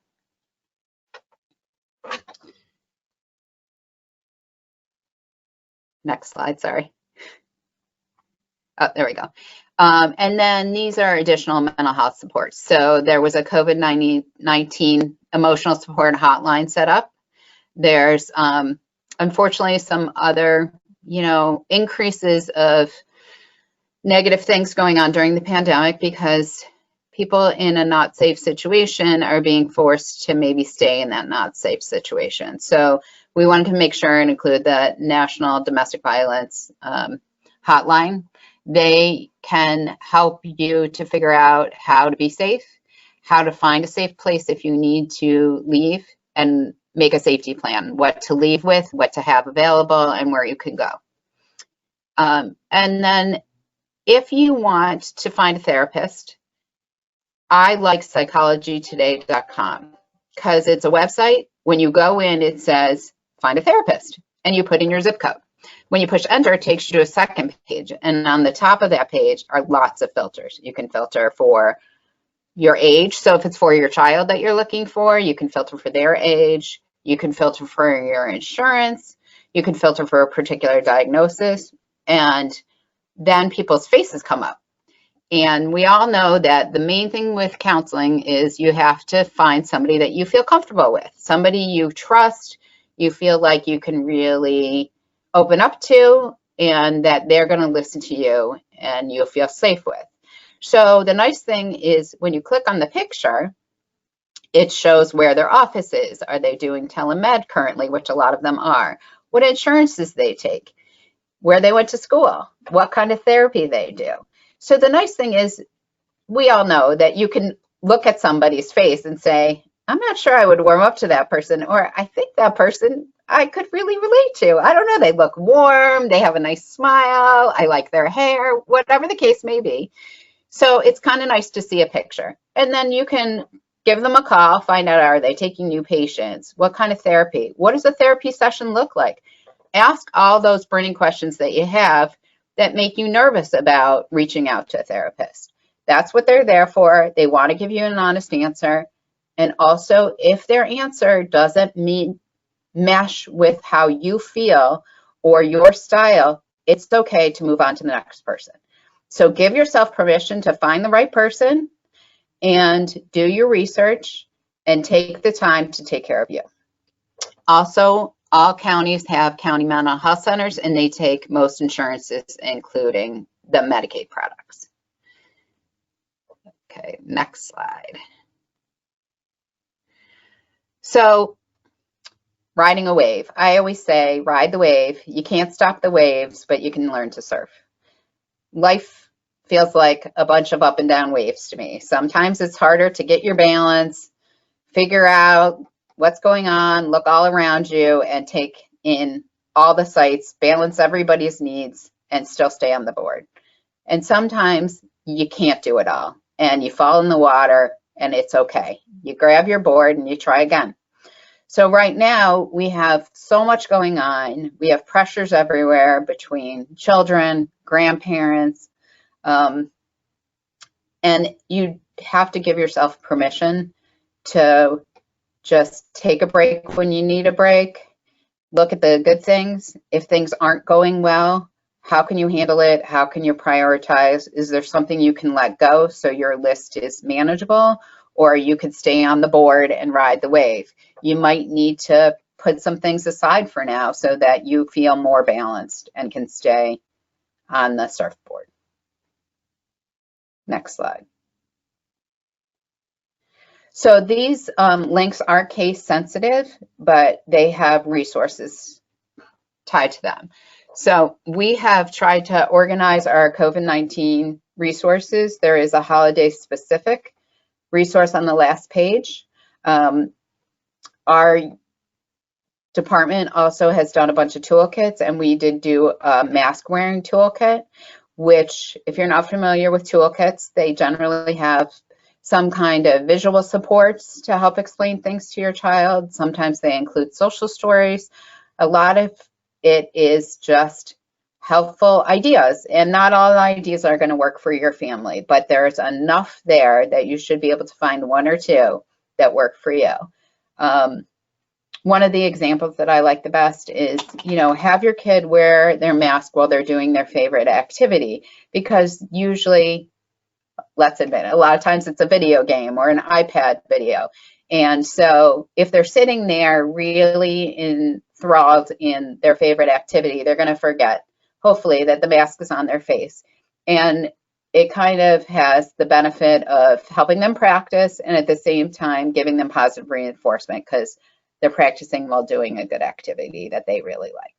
Next slide, sorry. Oh, there we go. And then these are additional mental health supports. So there was a COVID-19 emotional support hotline set up. There's unfortunately some other, you know, increases of negative things going on during the pandemic because people in a not safe situation are being forced to maybe stay in that not safe situation. So we wanted to make sure and include the National Domestic Violence Hotline. They can help you to figure out how to be safe, how to find a safe place if you need to leave, and make a safety plan, what to leave with, what to have available, and where you can go. And then if you want to find a therapist, I like psychologytoday.com because it's a website. When you go in, it says, find a therapist, and you put in your zip code. When you push enter, it takes you to a second page. And on the top of that page are lots of filters. You can filter for your age. So if it's for your child that you're looking for, you can filter for their age. You can filter for your insurance. You can filter for a particular diagnosis. And then people's faces come up. And we all know that the main thing with counseling is you have to find somebody that you feel comfortable with, somebody you trust, you feel like you can really open up to, and that they're going to listen to you and you'll feel safe with. So the nice thing is when you click on the picture, it shows where their office is. Are they doing telemed currently, which a lot of them are? What insurances they take, where they went to school, what kind of therapy they do. So the nice thing is we all know that you can look at somebody's face and say, I'm not sure I would warm up to that person, or I think that person I could really relate to. I don't know, they look warm, they have a nice smile, I like their hair, whatever the case may be. So it's kind of nice to see a picture. And then you can give them a call, find out, are they taking new patients? What kind of therapy? What does a therapy session look like? Ask all those burning questions that you have that make you nervous about reaching out to a therapist. That's what they're there for. They want to give you an honest answer. And also, if their answer doesn't mesh with how you feel or your style, it's okay to move on to the next person. So give yourself permission to find the right person and do your research and take the time to take care of you. Also, all counties have county mental health centers, and they take most insurances, including the Medicaid products. Okay, next slide. So, riding a wave. I always say, ride the wave. You can't stop the waves, but you can learn to surf. Life feels like a bunch of up and down waves to me. Sometimes it's harder to get your balance, figure out what's going on, look all around you, and take in all the sights, balance everybody's needs, and still stay on the board. And sometimes you can't do it all, and you fall in the water, and it's okay. You grab your board and you try again. So right now, we have so much going on. We have pressures everywhere between children, grandparents, and you have to give yourself permission to just take a break when you need a break. Look at the good things. If things aren't going well, how can you handle it? How can you prioritize? Is there something you can let go so your list is manageable? Or you could stay on the board and ride the wave. You might need to put some things aside for now so that you feel more balanced and can stay on the surfboard. Next slide. So these links are case sensitive, but they have resources tied to them. So we have tried to organize our COVID-19 resources. There is a holiday specific resource on the last page. Our department also has done a bunch of toolkits, and we did do a mask wearing toolkit, which if you're not familiar with toolkits, they generally have some kind of visual supports to help explain things to your child. Sometimes they include social stories. A lot of it is just helpful ideas, and not all ideas are going to work for your family, but there's enough there that you should be able to find one or two that work for you. One of the examples that I like the best is, have your kid wear their mask while they're doing their favorite activity, because usually, let's admit it, a lot of times it's a video game or an iPad video. And so if they're sitting there really enthralled in their favorite activity, they're going to forget, hopefully, that the mask is on their face. And it kind of has the benefit of helping them practice and at the same time giving them positive reinforcement, because they're practicing while doing a good activity that they really like.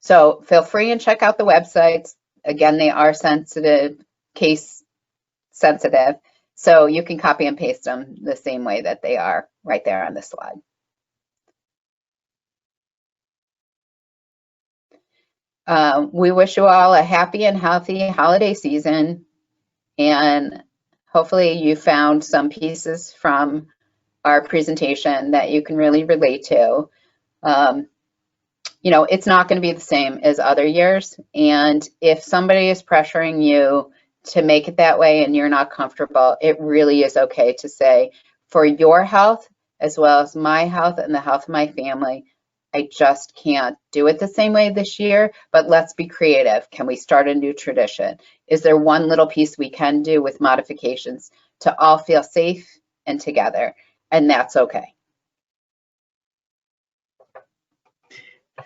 So feel free and check out the websites. Again, they are sensitive, case sensitive, so you can copy and paste them the same way that they are right there on the slide. We wish you all a happy and healthy holiday season, and hopefully you found some pieces from our presentation that you can really relate to. You know, it's not going to be the same as other years, and if somebody is pressuring you to make it that way and you're not comfortable, it really is okay to say, for your health as well as my health and the health of my family, I just can't do it the same way this year, but let's be creative. Can we start a new tradition? Is there one little piece we can do with modifications to all feel safe and together? And that's okay.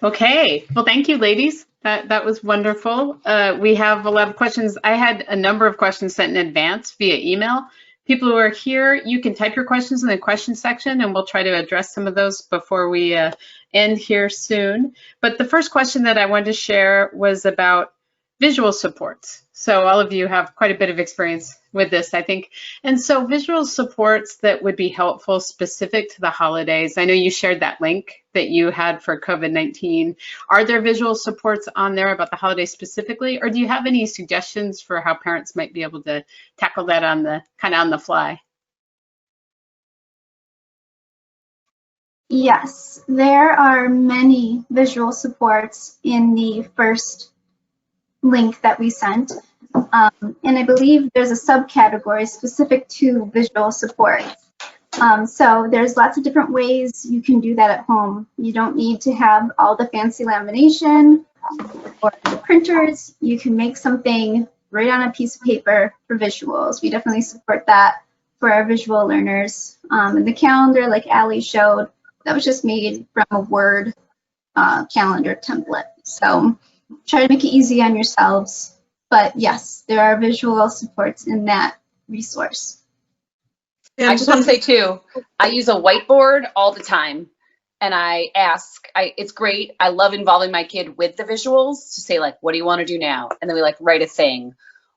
Okay, well, thank you, ladies. That was wonderful. We have a lot of questions. I had a number of questions sent in advance via email. People who are here, you can type your questions in the question section and we'll try to address some of those before we end here soon. But the first question that I wanted to share was about visual supports. So all of you have quite a bit of experience with this, I think. And so visual supports that would be helpful specific to the holidays. I know you shared that link that you had for COVID-19. Are there visual supports on there about the holidays specifically, or do you have any suggestions for how parents might be able to tackle that on the kind of on the fly? Yes, there are many visual supports in the first link that we sent. And I believe there's a subcategory specific to visual supports. So there's lots of different ways you can do that at home. You don't need to have all the fancy lamination or the printers. You can make something right on a piece of paper for visuals. We definitely support that for our visual learners. And the calendar, like Allie showed, that was just made from a Word calendar template. So try to make it easy on yourselves. But yes, there are visual supports in that resource. I just want to say too, I use a whiteboard all the time, and I ask, it's great. I love involving my kid with the visuals to say like, what do you want to do now? And then we like write a thing,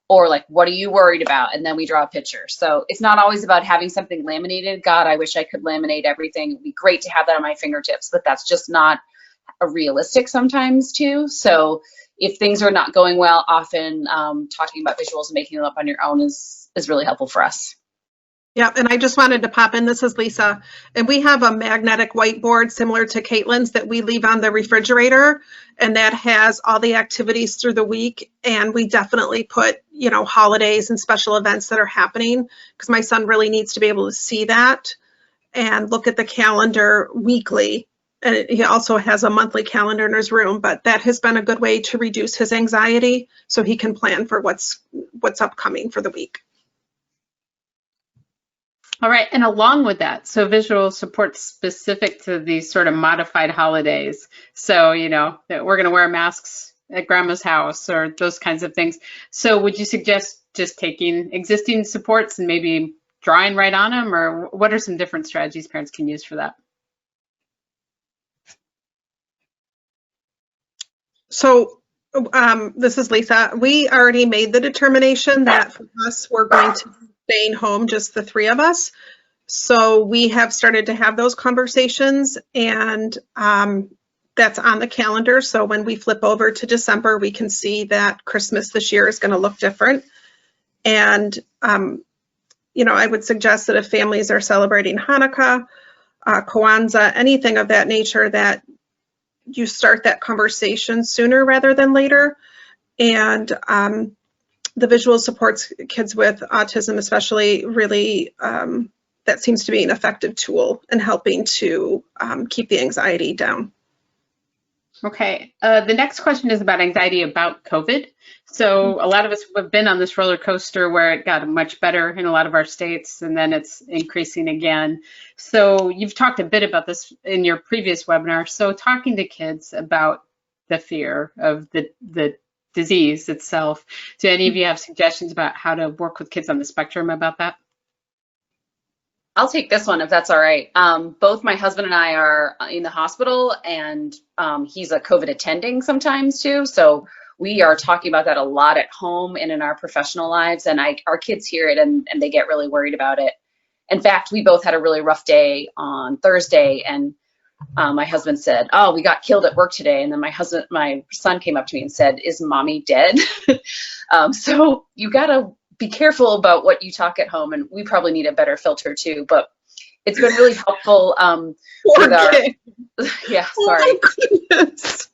or like, what are you worried about? And then we draw a picture. So it's not always about having something laminated. God, I wish I could laminate everything. It'd be great to have that on my fingertips, but that's just not a realistic sometimes too. So if things are not going well, often talking about visuals and making them up on your own is really helpful for us. Yeah, and I just wanted to pop in, this is Lisa, and we have a magnetic whiteboard similar to Caitlin's that we leave on the refrigerator, and that has all the activities through the week, and we definitely put, you know, holidays and special events that are happening, because my son really needs to be able to see that and look at the calendar weekly. And he also has a monthly calendar in his room, but that has been a good way to reduce his anxiety so he can plan for what's upcoming for the week. All right, and along with that, so visual support specific to these sort of modified holidays. So, you know, that we're going to wear masks at grandma's house or those kinds of things. So would you suggest just taking existing supports and maybe drawing right on them, or what are some different strategies parents can use for that? So this is Lisa. We already made the determination that for us, we're going to be staying home, just the three of us. So we have started to have those conversations, and that's on the calendar. So when we flip over to December, we can see that Christmas this year is going to look different. And, you know, I would suggest that if families are celebrating Hanukkah, Kwanzaa, anything of that nature, that you start that conversation sooner rather than later. And the visual supports kids with autism especially really, that seems to be an effective tool in helping to keep the anxiety down. Okay, the next question is about anxiety about COVID. So a lot of us have been on this roller coaster where it got much better in a lot of our states, and then it's increasing again. So you've talked a bit about this in your previous webinar. So talking to kids about the fear of the disease itself. Do any of you have suggestions about how to work with kids on the spectrum about that? I'll take this one if that's all right. Both my husband and I are in the hospital, and he's a COVID attending sometimes too. So we are talking about that a lot at home and in our professional lives. And our kids hear it and they get really worried about it. In fact, we both had a really rough day on Thursday, and my husband said, "Oh, we got killed at work today." And then my son came up to me and said, "Is mommy dead?" So you gotta be careful about what you talk at home, and we probably need a better filter too, but it's been really helpful with our, yeah, sorry.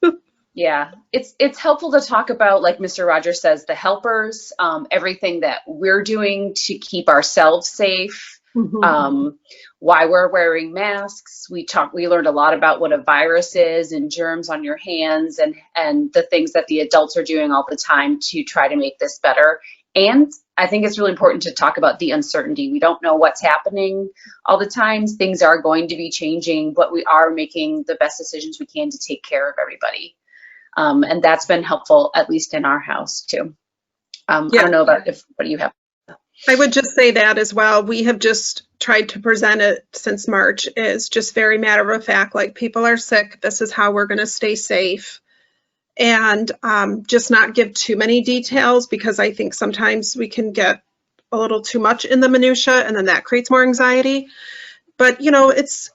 Oh, yeah, it's helpful to talk about, like Mr. Rogers says, the helpers, everything that we're doing to keep ourselves safe, why we're wearing masks. We learned a lot about what a virus is and germs on your hands, and the things that the adults are doing all the time to try to make this better. And I think it's really important to talk about the uncertainty. We don't know what's happening all the time. Things are going to be changing, but we are making the best decisions we can to take care of everybody. And that's been helpful, at least in our house too. I don't know about what do you have? I would just say that as well. We have just tried to present it since March is just very matter of fact, like people are sick. This is how we're going to stay safe. And just not give too many details, because I think sometimes we can get a little too much in the minutia, and then that creates more anxiety. But, it's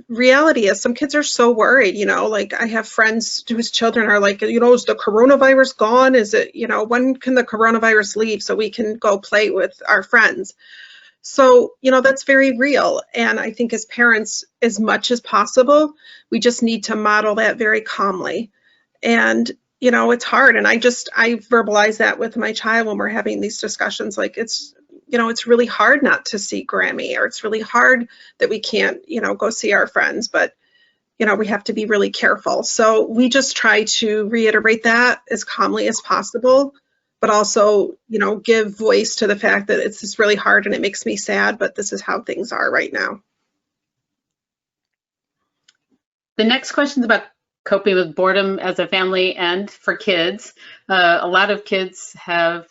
reality is some kids are so worried, like I have friends whose children are like, is the coronavirus gone? Is it, when can the coronavirus leave so we can go play with our friends? So, that's very real. And I think as parents, as much as possible, we just need to model that very calmly. And, it's hard. And I verbalize that with my child when we're having these discussions, like it's really hard not to see Grammy, or it's really hard that we can't, go see our friends, but, we have to be really careful. So we just try to reiterate that as calmly as possible, but also, give voice to the fact that it's just really hard and it makes me sad, but this is how things are right now. The next question is about coping with boredom as a family and for kids. A lot of kids have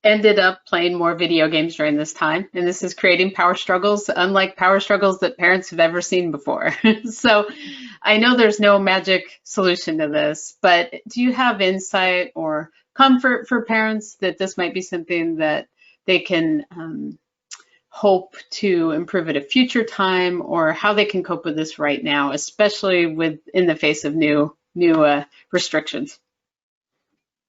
ended up playing more video games during this time, and this is creating power struggles, unlike power struggles that parents have ever seen before. So I know there's no magic solution to this, but do you have insight or comfort for parents that this might be something that they can hope to improve at a future time, or how they can cope with this right now, especially in the face of new restrictions?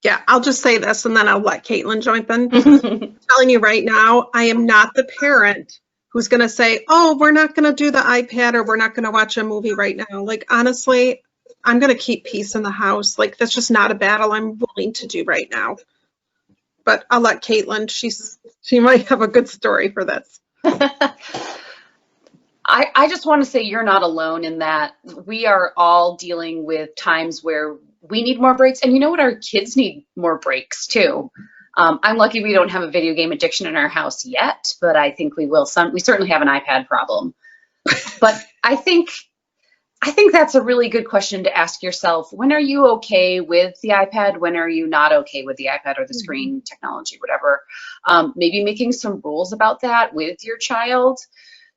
Yeah, I'll just say this and then I'll let Caitlin jump in. I'm telling you right now, I am not the parent who's going to say, oh, we're not going to do the iPad, or we're not going to watch a movie right now. Like, honestly, I'm going to keep peace in the house. Like, that's just not a battle I'm willing to do right now. But I'll let Caitlin, she might have a good story for this. I just want to say you're not alone in that. We are all dealing with times where we need more breaks. And you know what? Our kids need more breaks too. I'm lucky we don't have a video game addiction in our house yet, but I think we will. We certainly have an iPad problem. But I think that's a really good question to ask yourself. When are you okay with the iPad? When are you not okay with the iPad or the screen technology, whatever? Maybe making some rules about that with your child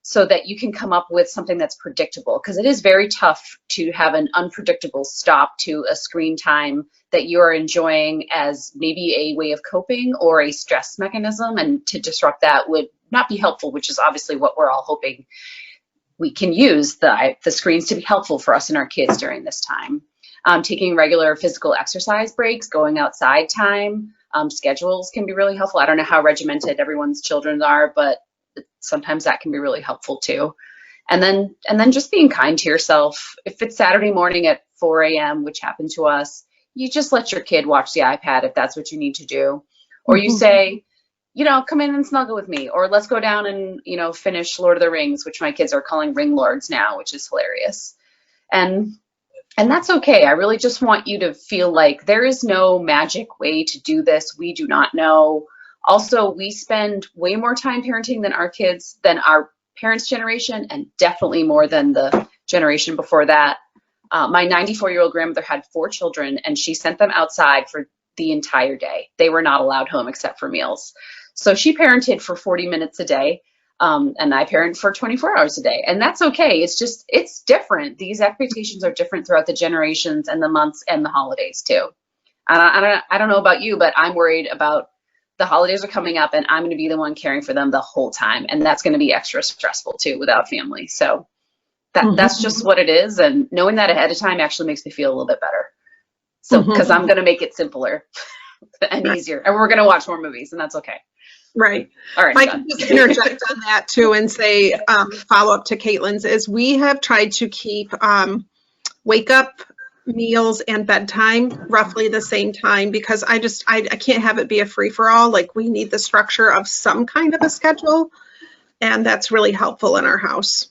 so that you can come up with something that's predictable, because it is very tough to have an unpredictable stop to a screen time that you're enjoying as maybe a way of coping or a stress mechanism, and to disrupt that would not be helpful, which is obviously what we're all hoping. We can use the screens to be helpful for us and our kids during this time. Taking regular physical exercise breaks, going outside time, schedules can be really helpful. I don't know how regimented everyone's children are, but sometimes that can be really helpful too. And then just being kind to yourself. If it's Saturday morning at 4 a.m., which happened to us, you just let your kid watch the iPad if that's what you need to do. Or you say, come in and snuggle with me, or let's go down and, finish Lord of the Rings, which my kids are calling Ring Lords now, which is hilarious. And that's okay. I really just want you to feel like there is no magic way to do this. We do not know. Also, we spend way more time parenting than our parents' generation, and definitely more than the generation before that. My 94-year-old grandmother had 4 children, and she sent them outside for the entire day. They were not allowed home except for meals. So she parented for 40 minutes a day. And I parent for 24 hours a day, and that's okay. It's just, it's different. These expectations are different throughout the generations and the months and the holidays too. I don't know about you, but I'm worried about the holidays are coming up and I'm going to be the one caring for them the whole time. And that's going to be extra stressful too without family. So that's just what it is. And knowing that ahead of time actually makes me feel a little bit better. So, because I'm going to make it simpler and easier. And we're going to watch more movies, and that's okay. Right. All right. I can just interject on that too and say, follow up to Caitlin's, is we have tried to keep wake up, meals, and bedtime roughly the same time, because I can't have it be a free for all. Like, we need the structure of some kind of a schedule, and that's really helpful in our house.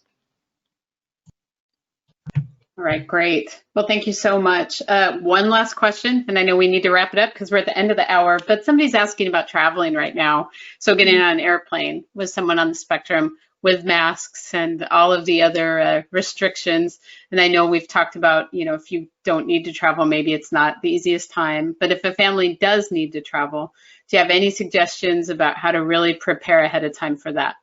All right, great. Well, thank you so much. One last question, and I know we need to wrap it up because we're at the end of the hour, but somebody's asking about traveling right now. So getting on an airplane with someone on the spectrum with masks and all of the other restrictions. And I know we've talked about, if you don't need to travel, maybe it's not the easiest time, but if a family does need to travel, do you have any suggestions about how to really prepare ahead of time for that?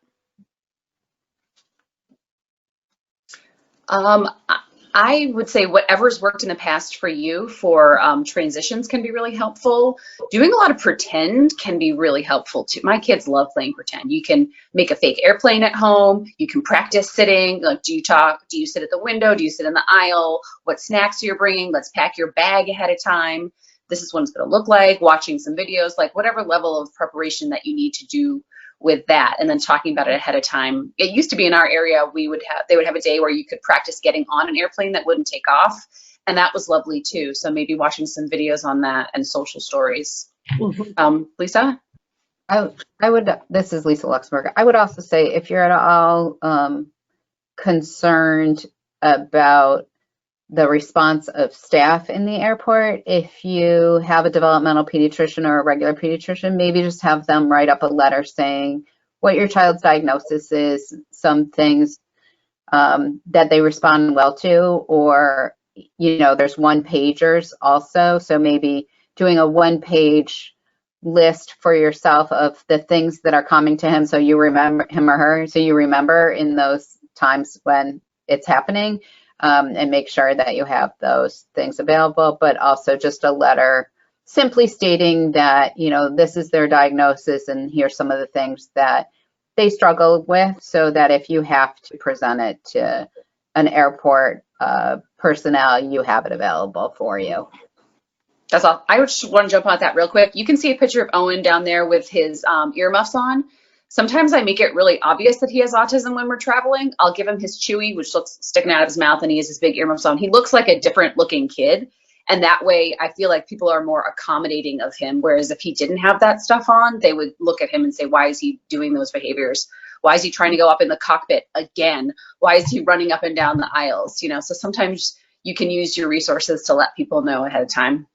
I would say whatever's worked in the past for you for transitions can be really helpful. Doing a lot of pretend can be really helpful too. My kids love playing pretend. You can make a fake airplane at home. You can practice sitting. Like, do you sit at the window? Do you sit in the aisle? What snacks are you bringing? Let's pack your bag ahead of time. This is what it's going to look like. Watching some videos, like whatever level of preparation that you need to do with that, and then talking about it ahead of time. It used to be in our area, they would have a day where you could practice getting on an airplane that wouldn't take off, and that was lovely too. So maybe watching some videos on that and social stories. Lisa? This is Lisa Luxembourg. I would also say, if you're at all concerned about the response of staff in the airport, if you have a developmental pediatrician or a regular pediatrician, maybe just have them write up a letter saying what your child's diagnosis is, some things that they respond well to, or, there's one-pagers also. So maybe doing a one-page list for yourself of the things that are coming to him, so you remember him or her, so you remember in those times when it's happening. And make sure that you have those things available, but also just a letter simply stating that, this is their diagnosis and here's some of the things that they struggle with, so that if you have to present it to an airport personnel, you have it available for you. That's all. I just want to jump on that real quick. You can see a picture of Owen down there with his earmuffs on. Sometimes I make it really obvious that he has autism when we're traveling. I'll give him his Chewy, which looks sticking out of his mouth, and he has his big earmuffs on. He looks like a different looking kid. And that way I feel like people are more accommodating of him. Whereas if he didn't have that stuff on, they would look at him and say, why is he doing those behaviors? Why is he trying to go up in the cockpit again? Why is he running up and down the aisles? So sometimes you can use your resources to let people know ahead of time.